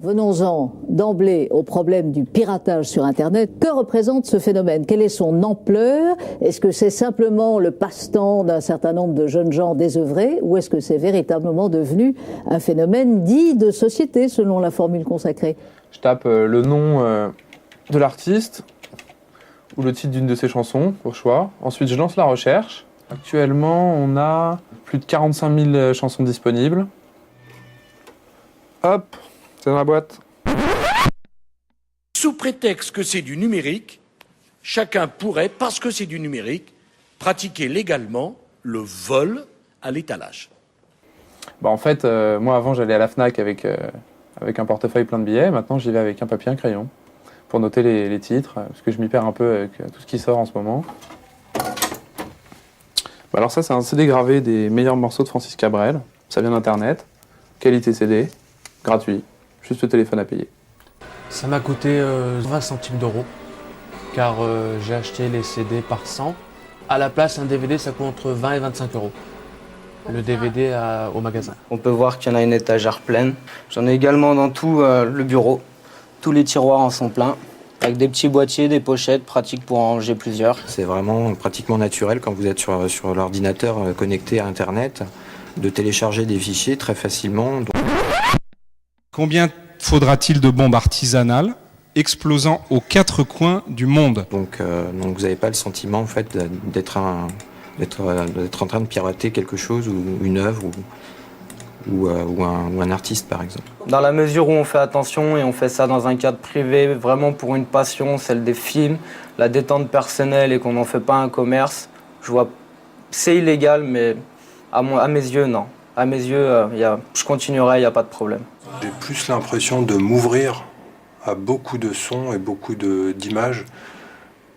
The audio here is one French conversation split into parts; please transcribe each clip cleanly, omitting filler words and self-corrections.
Venons-en d'emblée au problème du piratage sur Internet. Que représente ce phénomène? Quelle est son ampleur? Est-ce que c'est simplement le passe-temps d'un certain nombre de jeunes gens désœuvrés ou est-ce que c'est véritablement devenu un phénomène dit de société selon la formule consacrée? Je tape le nom de l'artiste ou le titre d'une de ses chansons, au choix. Ensuite, je lance la recherche. Actuellement, on a plus de 45 000 chansons disponibles. Hop, c'est dans la boîte. Sous prétexte que c'est du numérique, chacun pourrait, parce que c'est du numérique, pratiquer légalement le vol à l'étalage. En fait, moi avant j'allais à la Fnac avec un portefeuille plein de billets. Maintenant j'y vais avec un papier et un crayon pour noter les titres, parce que je m'y perds un peu avec tout ce qui sort en ce moment. Alors ça c'est un CD gravé des meilleurs morceaux de Francis Cabrel. Ça vient d'internet, qualité CD, gratuit, juste le téléphone à payer. Ça m'a coûté 20 centimes d'euros, car j'ai acheté les CD par 100. À la place, un DVD, ça coûte entre 20 et 25 euros. Le DVD au magasin. On peut voir qu'il y en a une étagère pleine. J'en ai également dans tout le bureau. Tous les tiroirs en sont pleins, avec des petits boîtiers, des pochettes, pratiques pour en ranger plusieurs. C'est vraiment pratiquement naturel quand vous êtes sur l'ordinateur connecté à Internet, de télécharger des fichiers très facilement. Combien faudra-t-il de bombes artisanales explosant aux quatre coins du monde? Donc vous n'avez pas le sentiment en fait d'être en train de pirater quelque chose ou une œuvre ou un artiste par exemple. Dans la mesure où on fait attention et on fait ça dans un cadre privé, vraiment pour une passion, celle des films, la détente personnelle et qu'on n'en fait pas un commerce, c'est illégal, mais à mes yeux, non. À mes yeux, je continuerai, il n'y a pas de problème. J'ai plus l'impression de m'ouvrir à beaucoup de sons et beaucoup d'images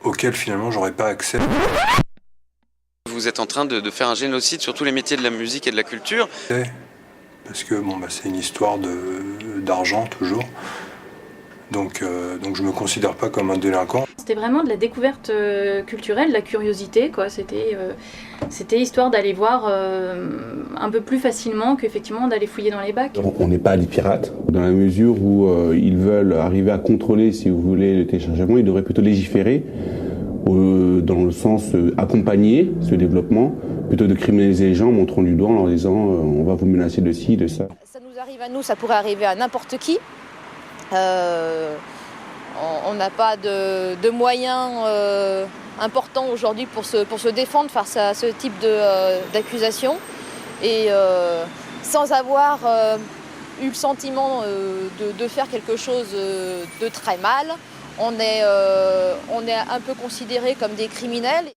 auxquelles finalement j'aurais pas accès. Vous êtes en train de faire un génocide sur tous les métiers de la musique et de la culture. Parce que c'est une histoire d'argent toujours. Donc je me considère pas comme un délinquant. C'était vraiment de la découverte culturelle, de la curiosité, quoi. C'était histoire d'aller voir un peu plus facilement qu'effectivement d'aller fouiller dans les bacs. On n'est pas des pirates, dans la mesure où ils veulent arriver à contrôler, si vous voulez, le téléchargement. Ils devraient plutôt légiférer dans le sens accompagner ce développement, plutôt de criminaliser les gens en montrant du doigt en leur disant on va vous menacer de ci, de ça. Ça nous arrive à nous, ça pourrait arriver à n'importe qui. On n'a pas de moyens importants aujourd'hui pour se défendre face à ce type d'accusation. Et sans avoir eu le sentiment de faire quelque chose de très mal, on est un peu considérés comme des criminels.